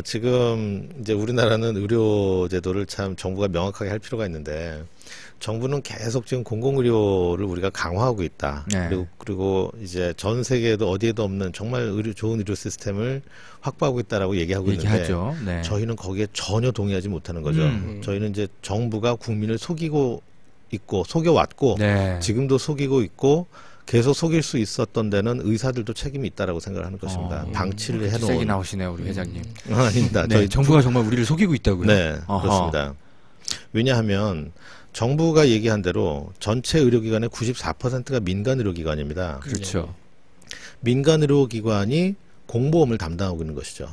지금 이제 우리나라는 의료제도를 참 정부가 명확하게 할 필요가 있는데 정부는 계속 지금 공공의료를 우리가 강화하고 있다. 네. 그리고 이제 전 세계에도 어디에도 없는 정말 좋은 의료 시스템을 확보하고 있다라고 얘기하고 얘기하죠. 있는데 네. 저희는 거기에 전혀 동의하지 못하는 거죠. 저희는 이제 정부가 국민을 속이고 있고 속여왔고 네. 지금도 속이고 있고 계속 속일 수 있었던 데는 의사들도 책임이 있다라고 생각하는 것입니다. 방치를 세게 해놓은 나오시네요, 우리 회장님. 아닙니다. 네, 저희 정부가 정말 우리를 속이고 있다고요. 네, 어허. 그렇습니다. 왜냐하면 정부가 얘기한 대로 전체 의료기관의 94%가 민간 의료기관입니다. 그렇죠. 민간 의료기관이 공보험을 담당하고 있는 것이죠.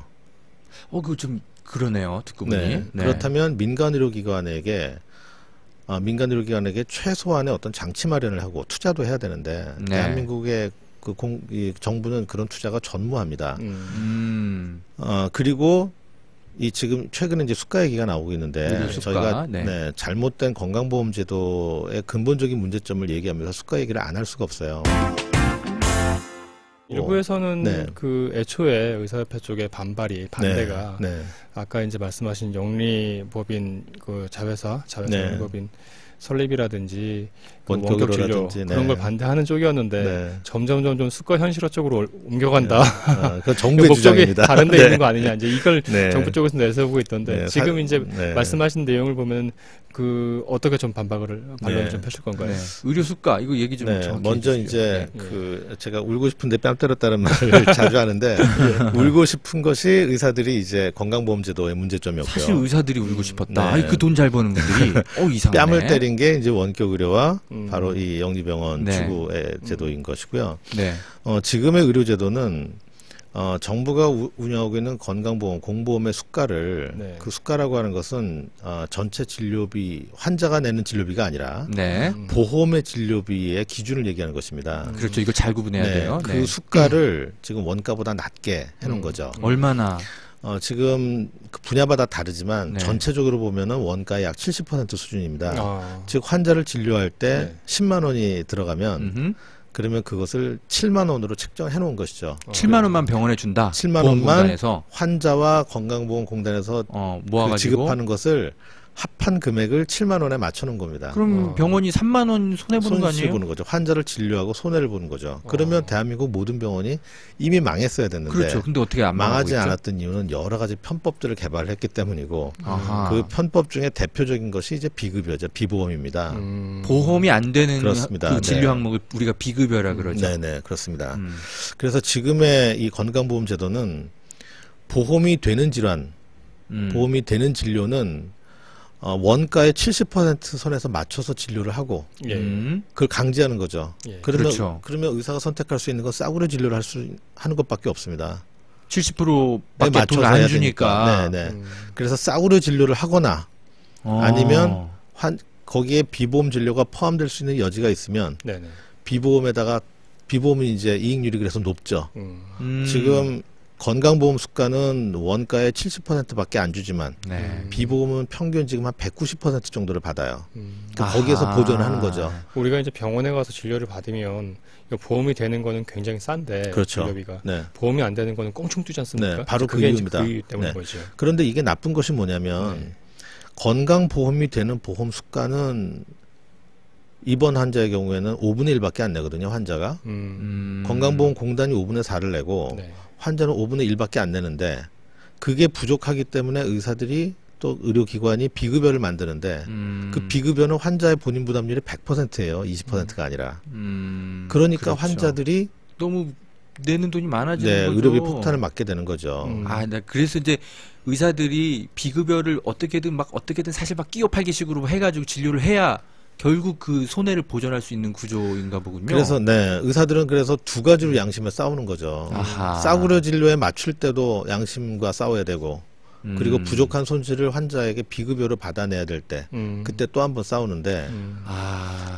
그거 좀 그러네요, 듣고 보니. 네. 그렇다면 민간 의료기관에게 최소한의 어떤 장치 마련을 하고 투자도 해야 되는데 네. 대한민국의 이 정부는 그런 투자가 전무합니다. 그리고 이 지금 최근에 이제 수가 얘기가 나오고 있는데 의료 수가, 저희가 네. 잘못된 건강보험제도의 근본적인 문제점을 얘기하면서 수가 얘기를 안 할 수가 없어요. 일부에서는 네. 그 애초에 의사협회 쪽의 반대가 네. 아까 이제 말씀하신 영리법인 그 자회사 네. 영리법인 설립이라든지 그 원격 원격의료라든지, 진료 네. 그런 걸 반대하는 쪽이었는데 네. 점점 좀 수가 현실화 쪽으로 옮겨간다. 그건 정부의 목적이 주장입니다. 다른 데 네. 있는 거 아니냐. 이제 이걸 네. 정부 쪽에서 내세우고 있던데 네. 지금 이제 네. 말씀하신 내용을 보면 그 어떻게 좀 반론을 네. 좀 펼칠 건가요? 네. 의료 수가 이거 얘기 좀 네, 정확히 먼저 해주시죠. 이제 네. 제가 울고 싶은데 뺨 때렸다는 말을 자주 하는데 울고 싶은 것이 의사들이 이제 건강보험제도의 문제점이었고요. 사실 의사들이 울고 싶었다. 네. 그 돈 잘 버는 분들이 이상하네. 뺨을 때린 게 이제 원격 의료와 바로 이 영리병원 네. 추구의 제도인 것이고요. 네. 지금의 의료제도는 정부가 운영하고 있는 건강보험, 공보험의 수가를 네. 그 수가라고 하는 것은 전체 진료비, 환자가 내는 진료비가 아니라 네. 보험의 진료비의 기준을 얘기하는 것입니다. 그렇죠. 이거 잘 구분해야 돼요. 그 네. 수가를 지금 원가보다 낮게 해놓은 거죠. 얼마나? 지금 그 분야마다 다르지만 네. 전체적으로 보면은 원가의 약 70% 수준입니다. 즉 환자를 진료할 때 네. 10만 원이 들어가면 음흠. 그러면 그것을 7만 원으로 책정해 놓은 것이죠. 7만 원만 병원에 준다. 7만 원만 보험공단에서 환자와 건강보험공단에서 모아가지고. 지급하는 것을 합한 금액을 7만 원에 맞춰 놓은 겁니다. 그럼 병원이 3만 원 손해 보는 거 손실 아니에요? 보는 거죠. 환자를 진료하고 손해를 보는 거죠. 그러면 대한민국 모든 병원이 이미 망했어야 됐는데 그렇죠. 근데 어떻게 안 망하고 망하지 있죠? 않았던 이유는 여러 가지 편법들을 개발했기 때문이고 아하. 그 편법 중에 대표적인 것이 이제 비급여죠. 비보험입니다. 보험이 안 되는 그렇습니다. 그 진료 네. 항목을 우리가 비급여라 그러죠. 네네 그렇습니다. 그래서 지금의 이 건강보험제도는 보험이 되는 질환, 보험이 되는 진료는 원가의 70% 선에서 맞춰서 진료를 하고 예. 그걸 강제하는 거죠. 예. 그렇죠. 그러면 의사가 선택할 수 있는 건 싸구려 진료를 하는 것밖에 없습니다. 70%밖에 맞춰서 돈을 안 해야 주니까. 되니까. 네. 그래서 싸구려 진료를 하거나 아니면 거기에 비보험 진료가 포함될 수 있는 여지가 있으면 네네. 비보험이 이제 이익률이 그래서 높죠. 지금 건강보험 수가는 원가의 70%밖에 안 주지만 네. 비보험은 평균 지금 한 190% 정도를 받아요. 아하. 거기에서 보전을 하는 거죠. 우리가 이제 병원에 가서 진료를 받으면 이거 보험이 되는 거는 굉장히 싼데 그렇죠. 진료비가 네. 보험이 안 되는 거는 꽁충 뛰지 않습니까? 네, 바로 그 그게 이유입니다. 이제 그 이유 때문인 네. 거죠. 그런데 이게 나쁜 것이 뭐냐면 건강보험이 되는 보험 수가는 입원 환자의 경우에는 5분의 1밖에 안 내거든요. 환자가. 건강보험공단이 5분의 4를 내고 네. 환자는 5분의 1밖에 안 내는데 그게 부족하기 때문에 의사들이 또 의료기관이 비급여를 만드는데 그 비급여는 환자의 본인 부담률이 100%예요. 20%가 아니라. 그러니까 그렇죠. 환자들이 너무 내는 돈이 많아지는 거죠. 의료비 폭탄을 맞게 되는 거죠. 나 그래서 이제 의사들이 비급여를 어떻게든 사실 막 끼워 팔기식으로 해가지고 진료를 해야 결국 그 손해를 보전할 수 있는 구조인가 보군요. 그래서 의사들은 그래서 두 가지로 양심에 싸우는 거죠. 아하. 싸구려 진료에 맞출 때도 양심과 싸워야 되고 그리고 부족한 손실을 환자에게 비급여로 받아내야 될 때 그때 또 한 번 싸우는데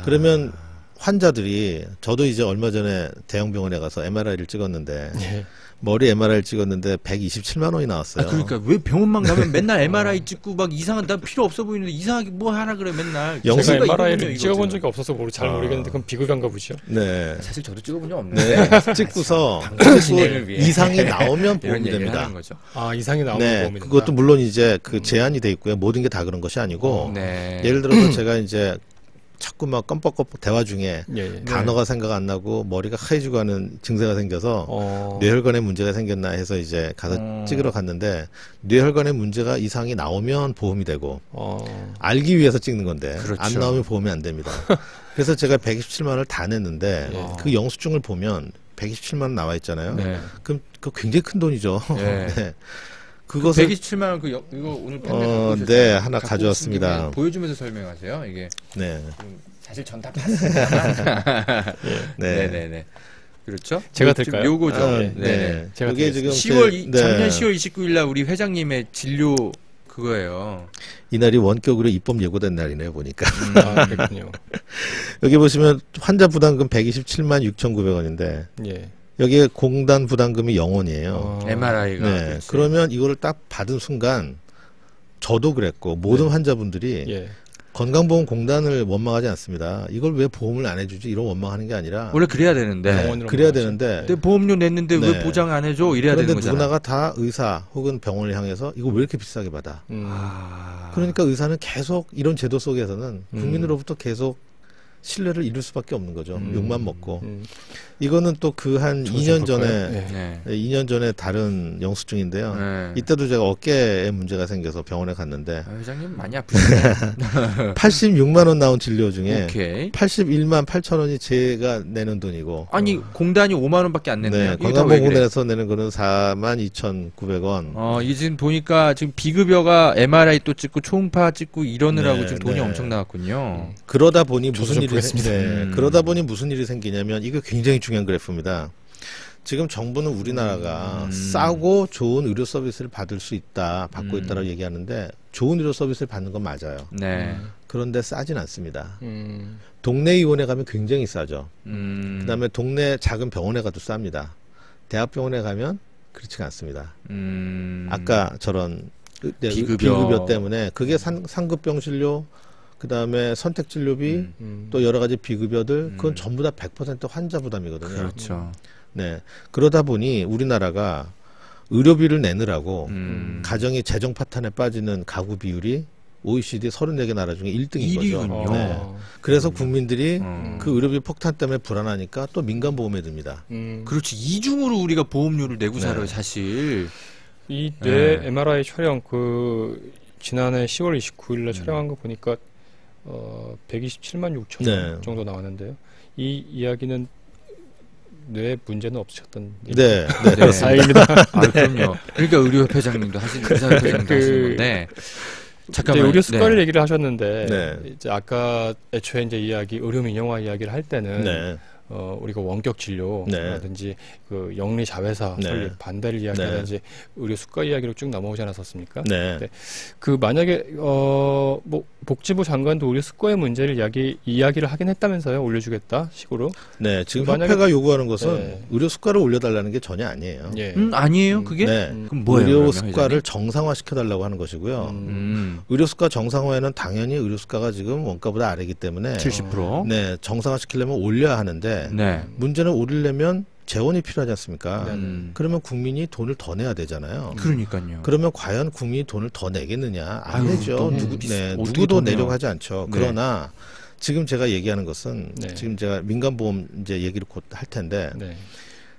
그러면 환자들이 저도 이제 얼마 전에 대형 병원에 가서 MRI를 찍었는데 예. 머리 MRI를 찍었는데 127만 원이 나왔어요. 그러니까 왜 병원만 가면 맨날 MRI 찍고 막 이상한 난 필요 없어 보이는데 이상하게 뭐 하나 그래 맨날. 영수가 제가 이거군요, MRI를 이거 찍어본 지금. 적이 없어서 잘 모르겠는데 그건 비급여인가 보죠. 네. 사실 저도 찍어본 적 없는데 찍고서 진행을 위해. 이상이 나오면 이런 보험이 얘기를 됩니다. 하는 거죠. 아 이상이 나오면 네, 보험이 된다. 그것도 물론 이제 그 제한이 돼 있고요. 모든 게 다 그런 것이 아니고 네. 예를 들어서 제가 이제 자꾸 막 껌뻑껌뻑 대화 중에 예. 단어가 생각 안 나고 머리가 하얘지고 하는 증세가 생겨서 뇌혈관에 문제가 생겼나 해서 이제 가서 찍으러 갔는데 뇌혈관에 문제가 이상이 나오면 보험이 되고 알기 위해서 찍는 건데 그렇죠. 안 나오면 보험이 안 됩니다. 그래서 제가 127만 원을 다 냈는데 그 영수증을 보면 127만 원 나와 있잖아요. 네. 그럼 그 굉장히 큰 돈이죠. 네. 네. 그것을 127만 원 이거 오늘 판매 네, 하나 가져왔습니다. 보여주면서 설명하세요. 이게 네. 사실 전 다 봤습니다만. 네. 네네네. 그렇죠? 제가 들까요? 요거죠. 네. 제가 이게 드리겠습니다. 지금 작년 10월 29일 날 우리 회장님의 진료 그거예요. 이날이 원격으로 입법 예고된 날이네요, 보니까. 아, 그렇군요. 여기 보시면 환자 부담금 127만 6,900원인데 예. 여기에 공단 부담금이 0원이에요. MRI가. 네. 그러면 이거를 딱 받은 순간 저도 그랬고 모든 환자분들이 예. 건강보험공단을 원망하지 않습니다. 이걸 왜 보험을 안 해주지? 이런 원망하는 게 아니라 원래 그래야 되는데. 병원으로 그래야 원망하죠. 되는데 내 보험료 냈는데 왜 네. 보장 안 해줘? 이래야 그런데 되는 거잖아. 누구나가 다 의사 혹은 병원을 향해서 이거 왜 이렇게 비싸게 받아? 그러니까 의사는 계속 이런 제도 속에서는 국민으로부터 계속 신뢰를 잃을 수밖에 없는 거죠. 욕만 먹고. 이거는 또 그 한 저도 2년 좀 볼까요? 전에 네. 2년 전에 다른 영수증인데요. 네. 이때도 제가 어깨에 문제가 생겨서 병원에 갔는데 아, 회장님 많이 아프시네. 86만 원 나온 진료 중에 오케이. 81만 8천 원이 제가 내는 돈이고 아니 공단이 5만 원밖에 안 냈네요. 네, 이게 다 왜 그래? 건강보험공단에서 내는 거는 4만 2,900원. 이 지금 보니까 지금 비급여가 MRI 또 찍고 초음파 찍고 이러느라고 네, 지금 돈이 네. 엄청 나왔군요. 그러다 보니 저도 무슨 좀 일이 보겠습니다. 그러다 보니 무슨 일이 생기냐면 이거 굉장히 중요한 그래프입니다. 지금 정부는 우리나라가 싸고 좋은 의료 서비스를 받을 수 있다, 받고 있다라고 얘기하는데 좋은 의료 서비스를 받는 건 맞아요. 네. 그런데 싸진 않습니다. 동네 의원에 가면 굉장히 싸죠. 그다음에 동네 작은 병원에 가도 쌉니다. 대학병원에 가면 그렇지가 않습니다. 아까 저런 비급여 때문에 그게 상급병실료 그다음에 선택진료비 또 여러 가지 비급여들 그건 전부 다 100% 환자 부담이거든요. 그렇죠. 네. 그러다 보니 우리나라가 의료비를 내느라고 가정이 재정 파탄에 빠지는 가구 비율이 OECD 34개 나라 중에 1등인 거죠. 1위군요. 네. 그래서 국민들이 그 의료비 폭탄 때문에 불안하니까 또 민간보험에 듭니다. 그렇지. 이중으로 우리가 보험료를 내고 네. 살아요, 사실. 이 뇌 MRI 촬영 지난해 10월 29일 날 촬영한 거 보니까 127만 6천 원 네. 정도 나왔는데요. 이 이야기는 뇌 문제는 없으셨던 네. 다행입니다. 그럼요. 그러니까 의료협회장님도 의사협회장님도 하시는 건데 잠깐만. 의료 수가를 네. 얘기를 하셨는데 네. 이제 아까 애초에 이제 이야기 의료 민영화 이야기를 할 때는 네. 우리가 원격 진료라든지 그 영리 자회사 네. 설립 반대를 이야기하든지 의료 수가 이야기로 쭉 넘어오지 않았었습니까? 네. 그 만약에 뭐 복지부 장관도 의료 수가의 문제를 이야기를 하긴 했다면서요? 올려주겠다 식으로? 네. 지금 만약에- 협회가 요구하는 것은 네. 의료 수가를 올려달라는 게 전혀 아니에요. 예. 아니에요, 그게? 네. 그럼 뭐예요? 의료 그러면, 수가를 회장님? 정상화시켜달라고 하는 것이고요. 음, 의료 수가 정상화에는 당연히 의료 수가가 지금 원가보다 아래이기 때문에 70%. 네, 정상화시키려면 올려야 하는데 네. 문제는 오르려면 재원이 필요하지 않습니까? 음, 그러면 국민이 돈을 더 내야 되잖아요. 그러니까요. 그러면 과연 국민이 돈을 더 내겠느냐? 안 아유, 내죠. 너무 어떻게 누구도 더 내요? 내려고 하지 않죠. 네. 그러나 지금 제가 얘기하는 것은 네. 지금 제가 민간보험 이제 얘기를 곧 할 텐데 네.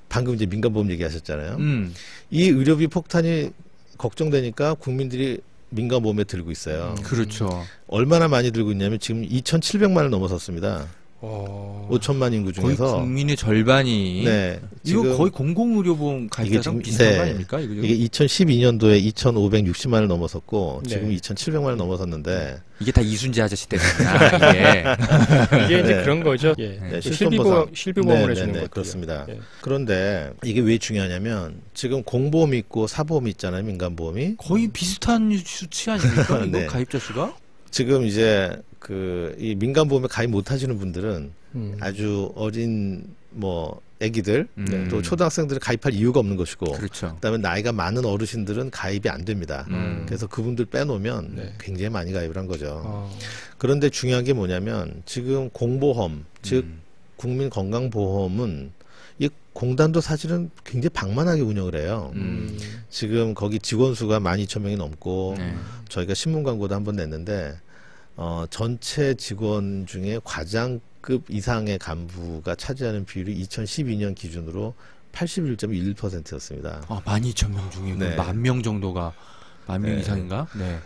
방금 이제 민간보험 얘기하셨잖아요. 음, 이 의료비 폭탄이 걱정되니까 국민들이 민간보험에 들고 있어요. 그렇죠. 얼마나 많이 들고 있냐면 지금 2,700만 원 넘어섰습니다. 5천만 인구 거의 중에서 국민의 절반이. 네, 이거 지금 거의 공공의료보험 가입자랑 지금- 비슷한 네. 거 아닙니까? 이거 이게 2012년도에 2,560만 원을 넘어섰고 네. 지금 2,700만 원을 넘어섰는데 이게 다 이순재 아저씨 때문이구나. 이게. 이게 이제 네. 그런 거죠. 예. 네, 실비보험을 네, 해주는 네, 것들. 그렇습니다. 예. 그런데 이게 왜 중요하냐면 지금 공보험이 있고 사보험이 있잖아요. 민간보험이. 거의 비슷한 수치 아닙니까? 이거 네. 가입자 수가? 지금 이제 이 민간보험에 가입 못 하시는 분들은 아주 어린 뭐 아기들 또 초등학생들은 가입할 이유가 없는 것이고 그렇죠. 그다음에 나이가 많은 어르신들은 가입이 안 됩니다. 그래서 그분들 빼놓으면 네. 굉장히 많이 가입을 한 거죠. 어. 그런데 중요한 게 뭐냐면 지금 공보험 즉 국민건강보험은 이 공단도 사실은 굉장히 방만하게 운영을 해요. 지금 거기 직원 수가 12,000명이 넘고 네. 저희가 신문 광고도 한번 냈는데 전체 직원 중에 과장급 이상의 간부가 차지하는 비율이 2012년 기준으로 81.1%였습니다. 12,000명 중에 네. 10,000명 정도가 10,000명 네. 이상인가? 네.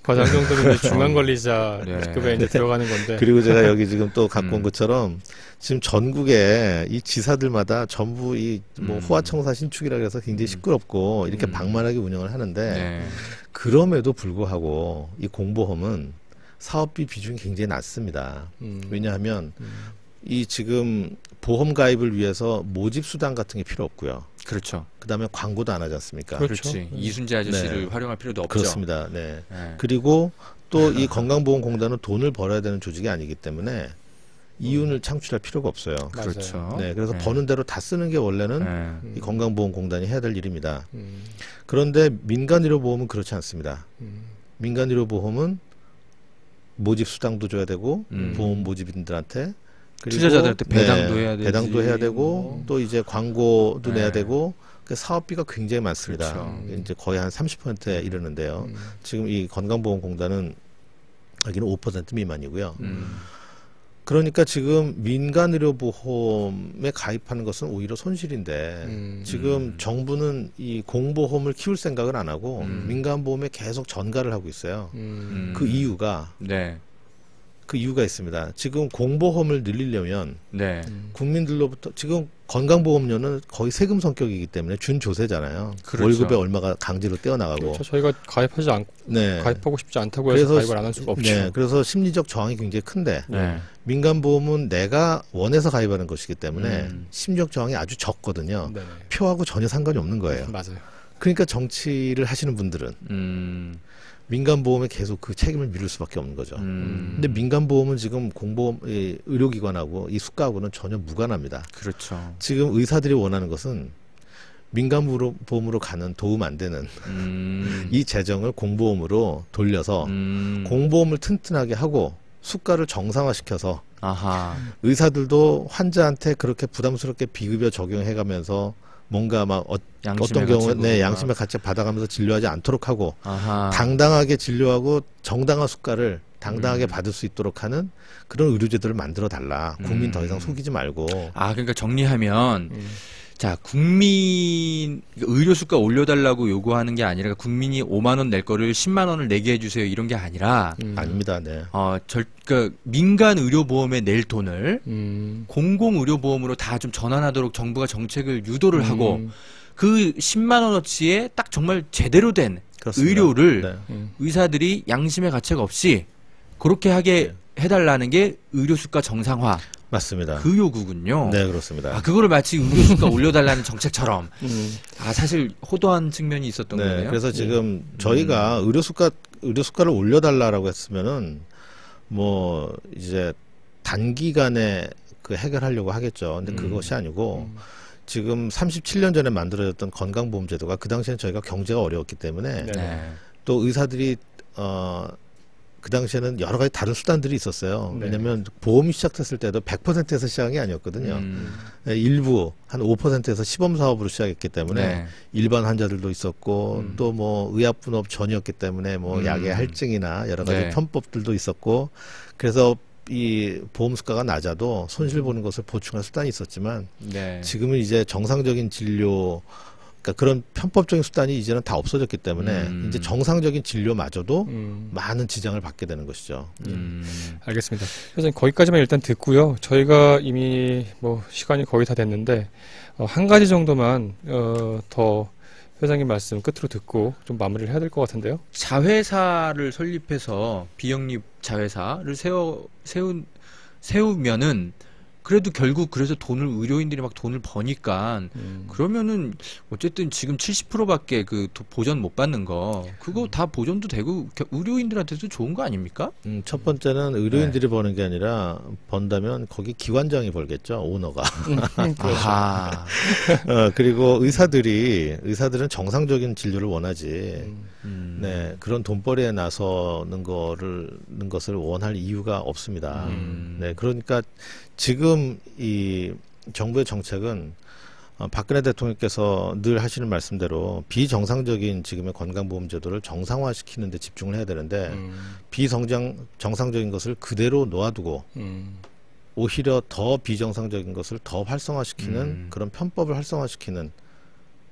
과장 정도면 이제 중간관리자 네. 급에 이제 들어가는 건데. 그리고 제가 여기 지금 또 갖고 온 것처럼 지금 전국에 이 지사들마다 전부 이 뭐 호화청사 신축이라 그래서 굉장히 시끄럽고 이렇게 방만하게 운영을 하는데 네. 그럼에도 불구하고 이 공보험은 사업비 비중이 굉장히 낮습니다. 왜냐하면 이 지금 보험 가입을 위해서 모집 수당 같은 게 필요 없고요. 그렇죠. 그다음에 광고도 안 하지 않습니까? 그렇죠. 그렇지. 이순재 아저씨를 네. 활용할 필요도 없죠. 그렇습니다. 네. 네. 그리고 또 이 건강보험공단은 돈을 벌어야 되는 조직이 아니기 때문에 이윤을 창출할 필요가 없어요. 맞아요. 그렇죠. 네, 그래서 네. 버는 대로 다 쓰는 게 원래는 네. 이 건강보험공단이 해야 될 일입니다. 음. 그런데 민간의료보험은 그렇지 않습니다. 민간의료보험은 모집 수당도 줘야 되고 보험 모집인들한테 그리고 투자자들한테 배당도 해야 되지. 배당도 해야 되고 또 이제 광고도 네. 내야 되고 그 사업비가 굉장히 많습니다. 그렇죠. 이제 거의 한 30%에 이르는데요. 지금 이 건강보험공단은 여기는 5% 미만이고요. 그러니까 지금 민간의료보험에 가입하는 것은 오히려 손실인데 지금 정부는 이 공보험을 키울 생각을 안 하고 민간보험에 계속 전가를 하고 있어요. 그 이유가 네. 그 이유가 있습니다. 지금 공보험을 늘리려면 네. 국민들로부터 지금 건강보험료는 거의 세금 성격이기 때문에 준조세잖아요. 그렇죠. 월급에 얼마가 강제로 떼어나가고. 그렇죠. 저희가 가입하지 않고 네. 가입하고 싶지 않다고 해서 가입을 안 할 수가 없죠. 네, 그래서 심리적 저항이 굉장히 큰데 네. 민간보험은 내가 원해서 가입하는 것이기 때문에 음. 심리적 저항이 아주 적거든요. 네. 표하고 전혀 상관이 없는 거예요. 맞아요. 그러니까 정치를 하시는 분들은 민간보험에 계속 그 책임을 미룰 수밖에 없는 거죠. 근데 민간보험은 지금 공보험 의료기관하고 이 수가하고는 전혀 무관합니다. 그렇죠. 지금 의사들이 원하는 것은 민간보험으로 가는 도움 안 되는 이 재정을 공보험으로 돌려서 공보험을 튼튼하게 하고 수가를 정상화시켜서 아하. 의사들도 환자한테 그렇게 부담스럽게 비급여 적용해가면서 뭔가 막 어떤 경우에 네, 양심의 가치 받아가면서 진료하지 않도록 하고 아하. 당당하게 진료하고 정당한 수가를 당당하게 받을 수 있도록 하는 그런 의료제도를 만들어 달라. 국민 더 이상 속이지 말고. 아, 그러니까 정리하면 자, 국민 의료 수가 올려달라고 요구하는 게 아니라 국민이 5만 원 낼 거를 10만 원을 내게 해주세요 이런 게 아니라 아닙니다. 네. 그러니까 민간 의료보험에 낼 돈을 음. 공공 의료보험으로 다 좀 전환하도록 정부가 정책을 유도를 하고 그 10만 원어치에 딱 정말 제대로 된 그렇습니다. 의료를 네. 의사들이 양심의 가책 없이 그렇게 하게 해달라는 게 의료수가 정상화 맞습니다. 그 요구군요. 네, 그렇습니다. 아, 그거를 마치 의료수가 올려달라는 정책처럼. 아, 사실 호도한 측면이 있었던 네, 거네요. 그래서 지금 저희가 의료수가를 올려달라고 했으면은 뭐 이제 단기간에 그 해결하려고 하겠죠. 근데 그것이 아니고 지금 37년 전에 만들어졌던 건강보험제도가 그 당시에는 저희가 경제가 어려웠기 때문에 네. 또 의사들이 그 당시에는 여러 가지 다른 수단들이 있었어요. 네. 왜냐하면 보험이 시작됐을 때도 100%에서 시작한 게 아니었거든요. 네, 일부 한 5%에서 시범 사업으로 시작했기 때문에 네. 일반 환자들도 있었고 또 뭐 의약분업 전이었기 때문에 뭐 약의 할증이나 여러 가지 네. 편법들도 있었고 그래서 이 보험 수가가 낮아도 손실 보는 것을 보충할 수단이 있었지만 네. 지금은 이제 정상적인 진료 그러니까 그런 편법적인 수단이 이제는 다 없어졌기 때문에 이제 정상적인 진료마저도 많은 지장을 받게 되는 것이죠. 알겠습니다. 그래서 거기까지만 일단 듣고요. 저희가 이미 뭐 시간이 거의 다 됐는데 한 가지 정도만 더 회장님 말씀 끝으로 듣고 좀 마무리를 해야 될 것 같은데요. 자회사를 설립해서 비영리 자회사를 세우면은 그래도 결국 그래서 의료인들이 막 돈을 버니까 그러면은 어쨌든 지금 70%밖에 그 보전 못 받는 거 그거 다 보전도 되고 의료인들한테도 좋은 거 아닙니까? 첫 번째는 의료인들이 버는 게 아니라 번다면 거기 기관장이 벌겠죠, 오너가. 아하. 그리고 의사들은 정상적인 진료를 원하지. 네, 그런 돈벌이에 나서는 것을 원할 이유가 없습니다. 네, 그러니까 지금 이 정부의 정책은 박근혜 대통령께서 늘 하시는 말씀대로 비정상적인 지금의 건강보험제도를 정상화시키는 데 집중을 해야 되는데 정상적인 것을 그대로 놓아두고 오히려 더 비정상적인 것을 더 활성화시키는 그런 편법을 활성화시키는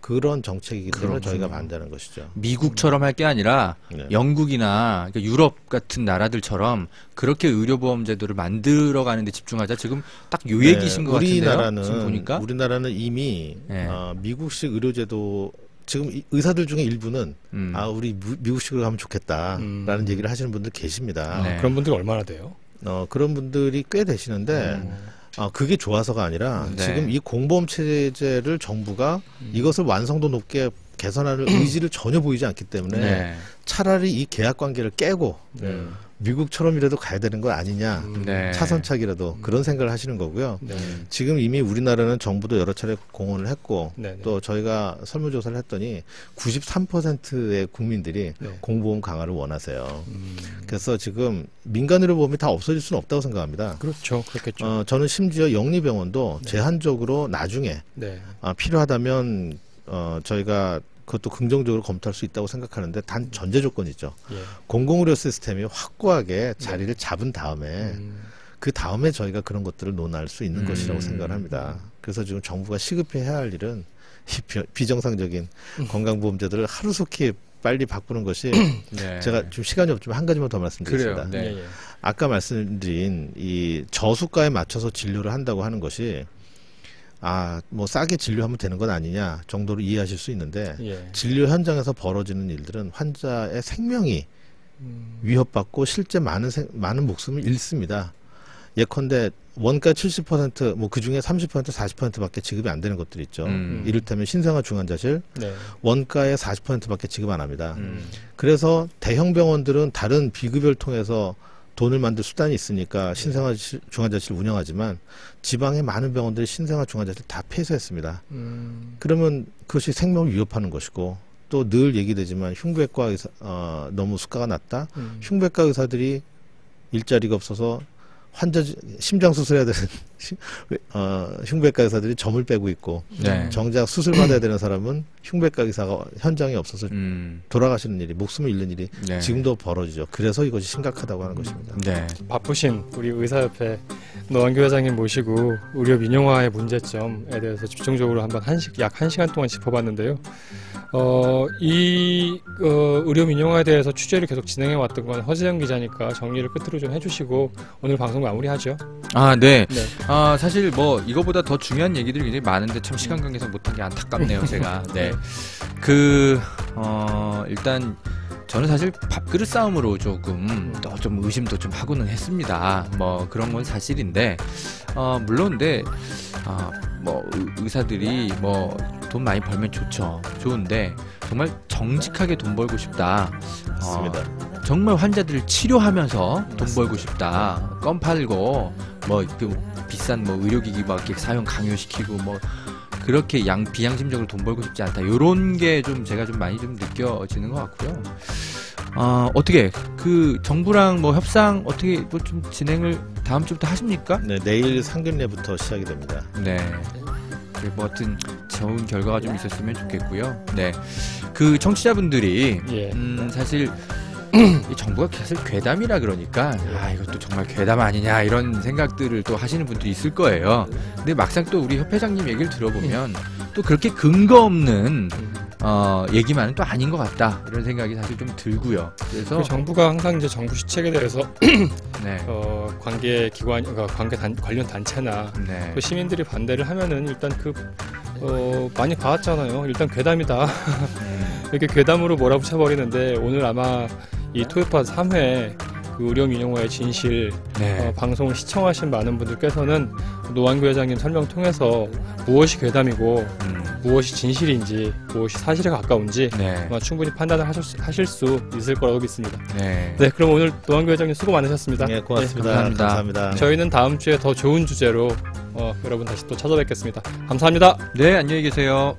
그런 정책이기 때문에 저희가 반대하는 것이죠. 미국처럼 할 게 아니라 네. 영국이나 그러니까 유럽 같은 나라들처럼 그렇게 의료보험 제도를 만들어가는 데 집중하자. 지금 딱 요 얘기신 것 같은데요. 지금 보니까 우리나라는 이미 네. 미국식 의료제도 지금 의사들 중에 일부는 우리 미국식으로 하면 좋겠다라는 얘기를 하시는 분들 계십니다. 네. 그런 분들이 얼마나 돼요? 그런 분들이 꽤 되시는데 그게 좋아서가 아니라 네. 지금 이 공보험 체제를 정부가 이것을 완성도 높게 개선하는 의지를 전혀 보이지 않기 때문에 네. 차라리 이 계약 관계를 깨고 미국처럼이라도 가야 되는 거 아니냐 네. 차선착이라도 그런 생각을 하시는 거고요. 네. 지금 이미 우리나라는 정부도 여러 차례 공언을 했고 네, 네. 또 저희가 설문조사를 했더니 93%의 국민들이 네. 공보험 강화를 원하세요. 그래서 지금 민간의료보험이 다 없어질 수는 없다고 생각합니다. 그렇죠. 그렇겠죠. 저는 심지어 영리병원도 제한적으로 나중에 네. 필요하다면 저희가 그것도 긍정적으로 검토할 수 있다고 생각하는데 단 전제 조건이죠. 예. 공공의료 시스템이 확고하게 자리를 잡은 다음에 그 다음에 저희가 그런 것들을 논할 수 있는 것이라고 생각을 합니다. 그래서 지금 정부가 시급히 해야 할 일은 이 비정상적인 건강보험제도를 하루속히 빨리 바꾸는 것이 네. 제가 지금 시간이 없지만 한 가지만 더 말씀드리겠습니다. 그래요. 네. 예, 예. 아까 말씀드린 이 저수가에 맞춰서 진료를 한다고 하는 것이 뭐 싸게 진료하면 되는 건 아니냐 정도로 이해하실 수 있는데 예. 진료 현장에서 벌어지는 일들은 환자의 생명이 위협받고 실제 많은 목숨을 잃습니다. 예컨대 원가 70% 뭐 그중에 30% 40%밖에 지급이 안 되는 것들이 있죠. 이를테면 신생아 중환자실 네. 원가의 40%밖에 지급 안 합니다. 그래서 대형 병원들은 다른 비급여를 통해서 돈을 만들 수단이 있으니까 신생아 중환자실 운영하지만 지방의 많은 병원들이 신생아 중환자실 다 폐쇄했습니다. 그러면 그것이 생명을 위협하는 것이고 또 늘 얘기되지만 흉부외과 의사 너무 수가가 낮다. 흉부외과 의사들이 일자리가 없어서 심장 수술해야 되는 흉부외과 의사들이 점을 빼고 있고 네. 정작 수술 받아야 되는 사람은 흉부외과 의사가 현장에 없어서 돌아가시는 일이 목숨을 잃는 일이 네. 지금도 벌어지죠. 그래서 이것이 심각하다고 하는 것입니다. 네. 바쁘신 우리 의사협회 노원규 회장님 모시고 의료 민영화의 문제점에 대해서 집중적으로 한번 약 1시간 동안 짚어봤는데요. 의료 민영화에 대해서 취재를 계속 진행해 왔던 건 허재영 기자니까 정리를 끝으로 좀 해주시고 오늘 방송 마무리하죠. 아, 네. 네. 사실 뭐 이거보다 더 중요한 얘기들이 굉장히 많은데 참 시간 관계상 못한 게 안타깝네요, 제가. 네. 일단 저는 사실 밥그릇 싸움으로 조금 또 좀 의심도 좀 하고는 했습니다. 뭐 그런 건 사실인데, 물론 근데 뭐 의사들이 뭐 돈 많이 벌면 좋은데 정말 정직하게 돈 벌고 싶다. 맞습니다. 정말 환자들을 치료하면서 돈 맞습니다. 벌고 싶다. 껌 팔고 뭐 비싼 뭐 의료기기 막 이렇게 사용 강요시키고 뭐 그렇게 비양심적으로 돈 벌고 싶지 않다. 요런 게 좀 제가 좀 많이 좀 느껴지는 것 같고요. 어떻게 그 정부랑 뭐 협상 어떻게 뭐 좀 진행을 다음 주부터 하십니까? 네, 내일 상견례부터 시작이 됩니다. 네. 뭐 하여튼 좋은 결과가 좀 있었으면 좋겠고요. 네. 그 청취자분들이 예. 사실 이 정부가 사실 괴담이라 그러니까 이것도 정말 괴담 아니냐 이런 생각들을 또 하시는 분들이 있을 거예요. 근데 막상 또 우리 협회장님 얘기를 들어보면 또 그렇게 근거 없는 얘기만은 또 아닌 것 같다 이런 생각이 사실 좀 들고요. 그래서 정부가 항상 이제 정부 시책에 대해서 네. 관계 기관, 관련 단체나 네. 또 시민들이 반대를 하면은 일단 많이 봐왔잖아요. 일단 괴담이다. 이렇게 괴담으로 몰아붙여버리는데 오늘 아마 이 토요파 3회 그 의료 민영화의 진실 네. 방송을 시청하신 많은 분들께서는 노한규 회장님 설명 통해서 무엇이 괴담이고 무엇이 진실인지 무엇이 사실에 가까운지 네. 충분히 판단을 하실 수 있을 거라고 믿습니다. 네. 네, 그럼 오늘 노한규 회장님 수고 많으셨습니다. 네, 고맙습니다. 네, 감사합니다. 감사합니다. 저희는 다음 주에 더 좋은 주제로 여러분 다시 또 찾아뵙겠습니다. 감사합니다. 네, 안녕히 계세요.